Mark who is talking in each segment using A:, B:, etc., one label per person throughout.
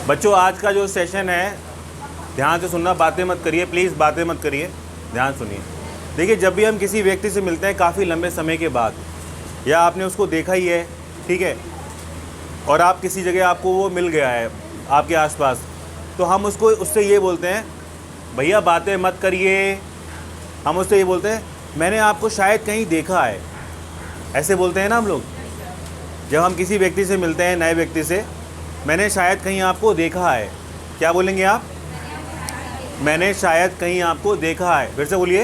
A: बच्चों आज का जो सेशन है ध्यान से सुनना, बातें मत करिए प्लीज़, बातें मत करिए, ध्यान सुनिए। देखिए जब भी हम किसी व्यक्ति से मिलते हैं काफ़ी लंबे समय के बाद, या आपने उसको देखा ही है, ठीक है, और आप किसी जगह आपको वो मिल गया है आपके आसपास, तो हम उससे ये बोलते हैं भैया बातें मत करिए। हम उससे ये बोलते हैं मैंने आपको शायद कहीं देखा है, ऐसे बोलते हैं ना हम लोग। जब हम किसी व्यक्ति से मिलते हैं, नए व्यक्ति से, मैंने शायद कहीं आपको देखा है, क्या बोलेंगे आप? मैंने शायद कहीं आपको देखा है। फिर से बोलिए।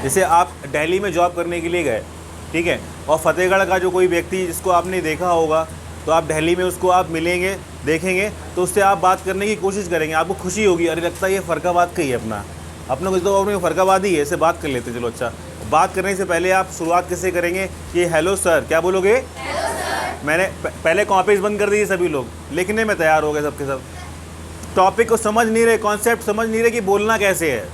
A: जैसे आप दिल्ली में जॉब करने के लिए गए, ठीक है, और फतेहगढ़ का जो कोई व्यक्ति जिसको आपने देखा होगा, तो आप दिल्ली में उसको आप मिलेंगे, देखेंगे, तो उससे आप बात करने की कोशिश करेंगे, आपको खुशी होगी, अरे लगता है ये फ़रकाबाद का ही है अपना कुछ, तो अपने फ़रकाबाद ही है, ऐसे बात कर लेते। चलो अच्छा, बात करने से पहले आप शुरुआत कैसे करेंगे? ये हेलो सर, क्या बोलोगे? Hello sir. मैंने पहले कॉपीज बंद कर दी सभी लोग, लिखने में तैयार हो गए सबके सब, टॉपिक को समझ नहीं रहे, कॉन्सेप्ट समझ नहीं रहे कि बोलना कैसे है।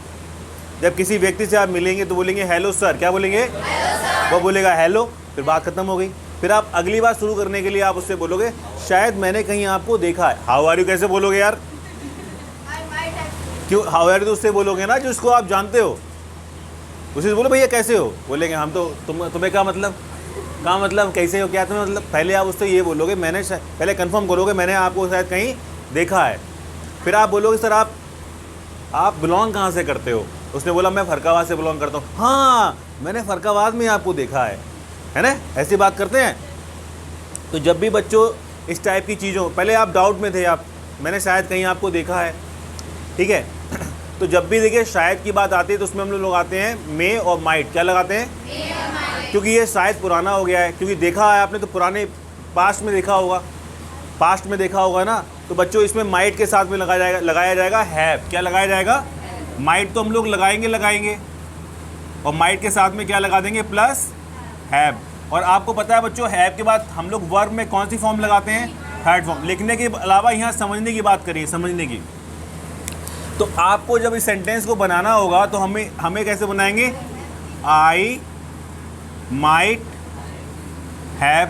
A: जब किसी व्यक्ति से आप मिलेंगे तो बोलेंगे हेलो सर, क्या बोलेंगे? Hello sir. वो बोलेगा हेलो, फिर बात खत्म हो गई। फिर आप अगली बात शुरू करने के लिए आप उससे बोलोगे शायद मैंने कहीं आपको देखा है। हाउ आर यू कैसे बोलोगे यार? क्यों हाउ आर यू तो उससे बोलोगे ना जिसको आप जानते हो, उसी से बोलो भैया कैसे हो, बोलेंगे हम तो तुम्हें क्या मतलब, कहाँ मतलब, कैसे हो, क्या तुम्हें मतलब। पहले आप उससे ये बोलोगे मैंने पहले कंफर्म करोगे मैंने आपको शायद कहीं देखा है। फिर आप बोलोगे सर आप बिलोंग कहाँ से करते हो? उसने बोला मैं फ़रकाबाद से बिलोंग करता हूँ। हाँ मैंने फ़रकाबाद में आपको देखा है ना, ऐसी बात करते हैं। तो जब भी बच्चों इस टाइप की चीज़ों, पहले आप डाउट में थे, आप मैंने शायद कहीं आपको देखा है, ठीक है, तो जब भी देखिए शायद की बात आती है तो उसमें हम लोग लगाते हैं मे और माइट। क्या लगाते हैं? क्योंकि ये शायद पुराना हो गया है, क्योंकि देखा है आपने तो पुराने पास्ट में देखा होगा ना, तो बच्चों इसमें माइट के साथ में लगाया जाएगा हैव। क्या लगाया जाएगा? माइट तो हम लोग लगाएंगे और माइट के साथ में क्या लगा देंगे? Plus have. और आपको पता है बच्चों हैव के बाद हम लोग वर्ब में कौन सी फॉर्म लगाते हैं? Third form. लिखने के अलावा यहाँ समझने की बात करिए, समझने की। तो आपको जब इस सेंटेंस को बनाना होगा तो हमें कैसे बनाएंगे? आई माइट हैव।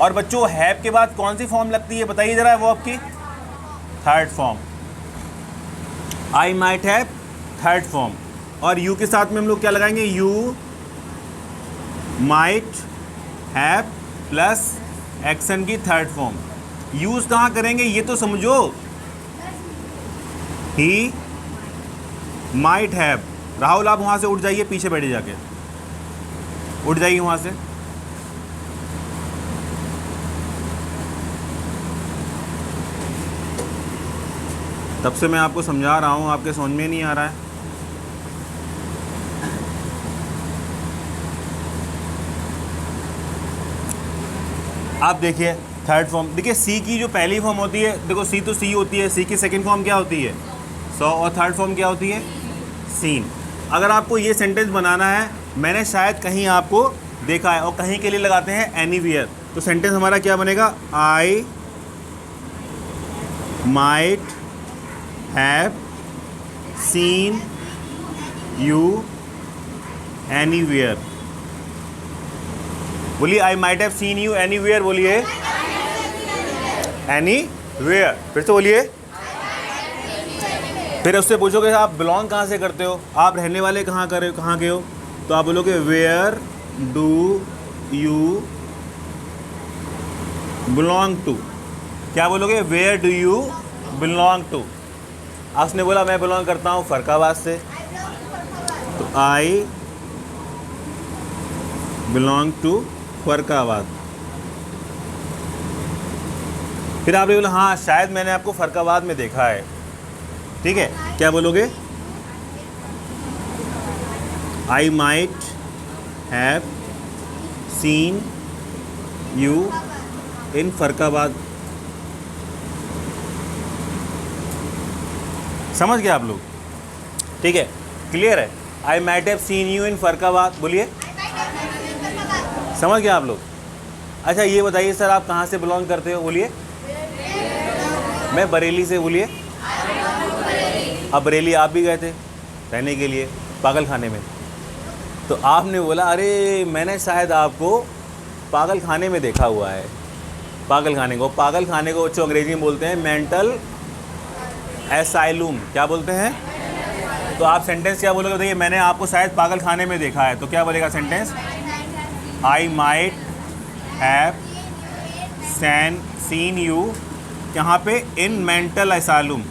A: और बच्चों हैव के बाद कौन सी फॉर्म लगती है बताइए ज़रा, वो आपकी third form. I might have, third form. और यू के साथ में हम लोग क्या लगाएंगे? You might have plus action की थर्ड फॉर्म। यूज़ कहाँ करेंगे ये तो समझो। He might have. राहुल आप वहाँ से उठ जाइए, पीछे बैठे जाके उठ जाइए वहाँ से। तब से मैं आपको समझा रहा हूँ, आपके समझ में नहीं आ रहा है। आप देखिए थर्ड फॉर्म, देखिए सी की जो पहली फॉर्म होती है, देखो सी तो सी होती है, सी की सेकंड फॉर्म क्या होती है? सो। और थर्ड फॉर्म क्या होती है? सीन। अगर आपको ये सेंटेंस बनाना है मैंने शायद कहीं आपको देखा है, और कहीं के लिए लगाते हैं एनीवेयर, तो सेंटेंस हमारा क्या बनेगा? I might have seen you anywhere. बोलिए I might have seen you anywhere. बोलिए एनीवेयर। फिर से बोलिए। फिर उससे पूछोगे आप बिलोंग कहाँ से करते हो, आप रहने वाले कहाँ के हो, तो आप बोलोगे where do you belong to. क्या बोलोगे? Where do you belong to. उसने बोला मैं बिलोंग करता हूँ फ़रकाबाद से, तो आई बिलोंग टू फ़रकाबाद। फिर आपने बोला हाँ शायद मैंने आपको फ़रकाबाद में देखा है, ठीक है, क्या बोलोगे? I might have seen you in Farrukhabad. समझ गए आप लोग? ठीक है, क्लियर है? I might have seen you in Farrukhabad. बोलिए, समझ गए आप लोग? अच्छा ये बताइए सर आप कहाँ से बिलोंग करते हो? बोलिए। मैं बरेली से। बोलिए। अब बरेली आप भी गए थे रहने के लिए पागल खाने में, तो आपने बोला अरे मैंने शायद आपको पागल खाने में देखा हुआ है, पागल खाने को। पागल खाने को बच्चों अंग्रेजी में बोलते हैं मेंटल एसाइलम। क्या बोलते हैं? तो आप सेंटेंस क्या बोलोगे? देखिए मैंने आपको शायद पागल खाने में देखा है, तो क्या बोलेगा sentence? I might have seen you यहाँ पे in mental asylum.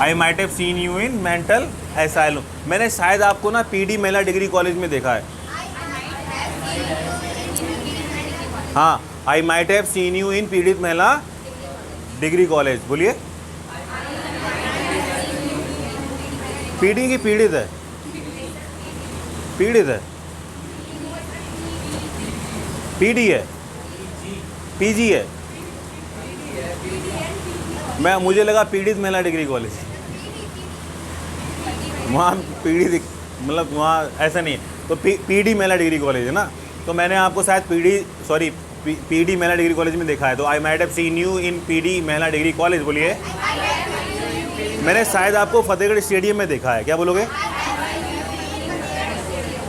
A: I might have seen you in mental asylum. मैंने शायद आपको ना पीडी महिला डिग्री कॉलेज में देखा है। हाँ, आई माइट हैव सीन यू इन पीड़ित महिला डिग्री कॉलेज। बोलिए, पीडी की पीड़ित है, पीड़ित है, पीडी है, पीजी है। मुझे लगा पीड़ित महिला डिग्री कॉलेज, वहाँ पीड़ित मतलब वहाँ ऐसा नहीं है। तो पीडी महिला डिग्री कॉलेज है ना, तो मैंने आपको शायद पीडी महिला डिग्री कॉलेज में देखा है। तो आई might have seen you in PD महिला डिग्री कॉलेज। बोलिए, मैंने शायद आपको फतेहगढ़ स्टेडियम में देखा है। क्या बोलोगे?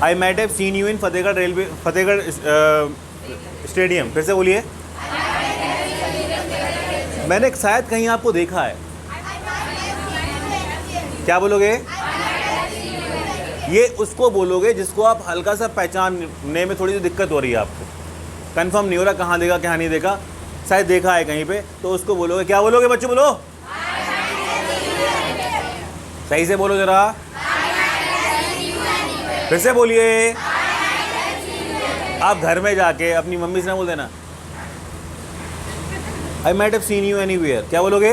A: I might have seen you in Fatehgarh stadium. फिर से बोलिए, मैंने शायद कहीं आपको देखा है। क्या बोलोगे? ये उसको बोलोगे जिसको आप हल्का सा पहचानने में थोड़ी सी दिक्कत हो रही है आपको, कंफर्म नहीं हो रहा कहाँ देखा क्या नहीं देखा, शायद देखा है कहीं पे, तो उसको बोलोगे। क्या बोलोगे बच्चों? बोलो, सही से बोलो जरा, फिर से बोलिए। आप घर में जाके अपनी मम्मी से ना बोल देना आई might have seen you anywhere. क्या बोलोगे?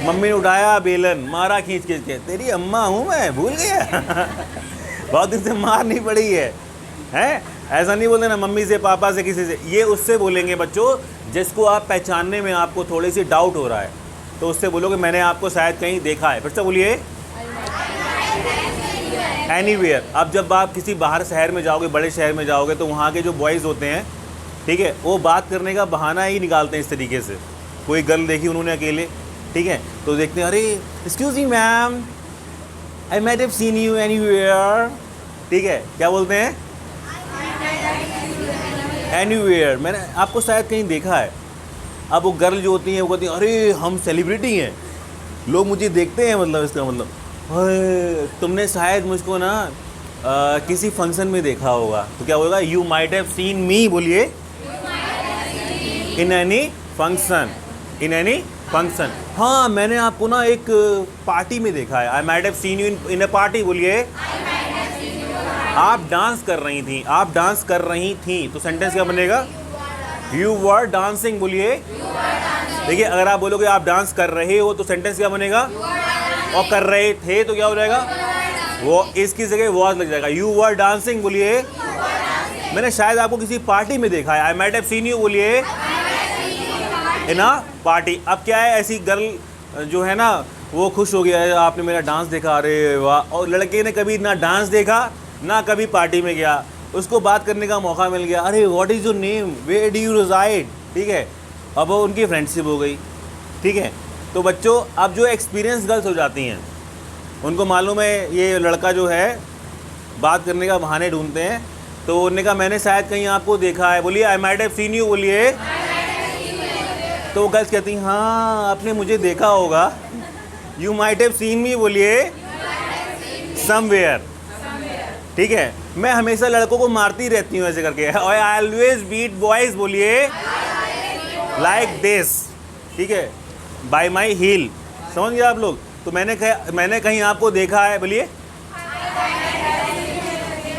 A: मम्मी ने उठाया बेलन, मारा खींच खींच के, तेरी अम्मा हूँ मैं, भूल गया बहुत दिन से मार नहीं पड़ी है, हैं? ऐसा नहीं बोल देना मम्मी से, पापा से, किसी से। ये उससे बोलेंगे बच्चों जिसको आप पहचानने में आपको थोड़ी सी डाउट हो रहा है, तो उससे बोलोगे मैंने आपको शायद कहीं देखा है। फिर से बोलिए, एनीवेयर। अब जब आप किसी बाहर शहर में जाओगे, बड़े शहर में जाओगे, तो वहाँ के जो बॉयज़ होते हैं, ठीक है, वो बात करने का बहाना ही निकालते हैं इस तरीके से। कोई गर्ल देखी उन्होंने अकेले, ठीक है, तो देखते हैं, अरे excuse me ma'am, I might have seen you anywhere. ठीक है, क्या बोलते हैं? एनीवेयर, मैंने आपको शायद कहीं देखा है। अब वो गर्ल जो होती हैं वो कहती हैं अरे हम सेलिब्रिटी हैं, लोग मुझे देखते हैं, मतलब इसका मतलब अरे तुमने शायद मुझको ना किसी फंक्शन में देखा होगा। तो क्या होगा? You might have seen me. बोलिए, in any function, in any function. हाँ, मैंने आपको ना एक पार्टी में देखा है। I might have seen you in a party. बोलिए, आप डांस कर रही थी, आप डांस कर रही थी, तो सेंटेंस क्या बनेगा? You were dancing. बोलिए, देखिए अगर आप बोलोगे आप डांस कर रहे हो, तो सेंटेंस क्या बनेगा? और कर रहे थे तो क्या हो जाएगा? वो इसकी जगह वॉज लग जाएगा। You were dancing. बोलिए, मैंने शायद आपको किसी पार्टी में देखा है। I might have seen you. बोलिए, इन अ पार्टी। अब क्या है, ऐसी गर्ल जो है ना वो खुश हो गया है, आपने मेरा डांस देखा, अरे वाह। और लड़के ने कभी ना डांस देखा ना कभी पार्टी में गया, उसको बात करने का मौका मिल गया, अरे what is your name, where do you reside. ठीक है, अब वो उनकी फ्रेंडशिप हो गई। ठीक है, तो बच्चों अब जो एक्सपीरियंस गर्ल्स हो जाती हैं, उनको मालूम है ये लड़का जो है बात करने का बहाने ढूंढते हैं, तो उन्होंने कहा मैंने शायद कहीं आपको देखा है। बोलिए, I might have seen you. बोलिए, तो वो गर्ल्स कहती हैं हाँ आपने मुझे देखा होगा। You might have seen me. बोलिए, समवेयर। ठीक है, मैं हमेशा लड़कों को मारती रहती हूँ ऐसे करके, और आई ऑलवेज बीट बॉयज। बोलिए, लाइक दिस। ठीक है, बाय माई हील। समझ गए आप लोग? तो मैंने कहीं आपको देखा है। बोलिए,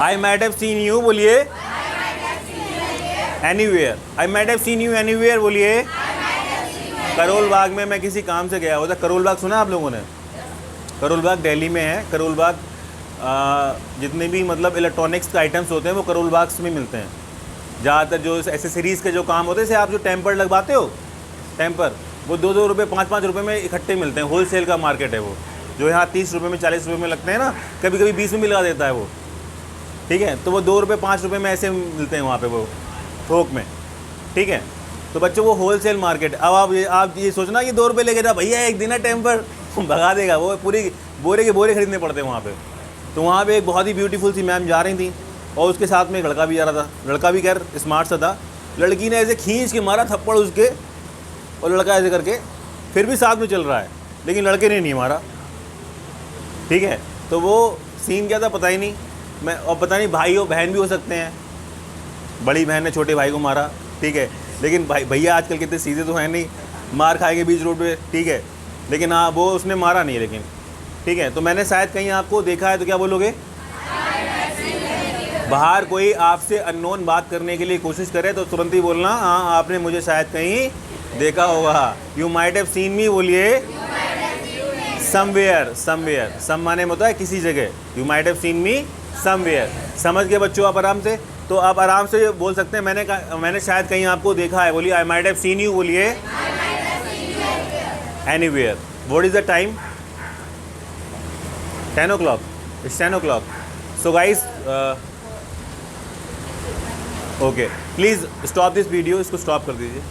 A: I might have seen you. बोलिए, anywhere. I might have seen you anywhere. बोलिए, करोल बाग में मैं किसी काम से गया होता। करोल बाग सुना आप लोगों ने? करोल बाग दिल्ली में है। करोल बाग जितने भी मतलब इलेक्ट्रॉनिक्स के आइटम्स होते हैं वो करोल बाग में मिलते हैं। ज़्यादातर जो एसेसरीज़ के जो काम होते हैं, जैसे आप जो टेम्पर लगवाते हो, टेम्पर, वो 2-2 रुपये 5-5 रुपये में इकट्ठे मिलते हैं। होल सेल का मार्केट है वो, जो यहाँ 30 रुपये में 40 रुपये में लगते हैं ना, कभी कभी 20 में भी लगा देता है वो। ठीक है, तो वो 2 रुपये 5 रुपये में ऐसे मिलते हैं वहाँ पे वो थोक में। ठीक है, तो बच्चों वो होल सेल मार्केट। अब आप ये सोचना कि 2 रुपये लेके जा भैया एक दिन है टेम्पर, भगा देगा। वो पूरी बोरे के बोरे खरीदने पड़ते हैं वहाँ पे। तो वहाँ पे एक बहुत ही ब्यूटीफुल सी मैम जा रही थी, और उसके साथ में एक लड़का भी जा रहा था। लड़का भी खैर स्मार्ट सा था। लड़की ने ऐसे खींच के मारा थप्पड़ उसके, और लड़का ऐसे करके फिर भी साथ में चल रहा है, लेकिन लड़के ने नहीं मारा। ठीक है, तो वो सीन क्या था पता ही नहीं। मैं और पता नहीं भाई हो बहन भी हो सकते हैं, बड़ी बहन ने छोटे भाई को मारा। ठीक है, लेकिन भाई भैया आजकल कितने सीधे तो हैं नहीं, मार खाएंगे बीच रोड पे। ठीक है, लेकिन हाँ वो उसने मारा नहीं लेकिन। ठीक है, तो मैंने शायद कहीं आपको देखा है, तो क्या बोलोगे? बाहर कोई आपसे अननोन बात करने के लिए कोशिश करे तो तुरंत ही बोलना हाँ आपने मुझे शायद कहीं देखा होगा। You might have seen me, बोलिए समवेयर। समवेयर सम माने में होता है किसी जगह। You might have seen me somewhere. समझ गए बच्चों आप आराम से? तो आप आराम से बोल सकते हैं मैंने शायद कहीं आपको देखा है। बोलिए I might have seen you. बोलिए anywhere. What is the time? 10 o'clock. It's 10 o'clock. So guys, okay, please stop this video. इसको stop कर दीजिए।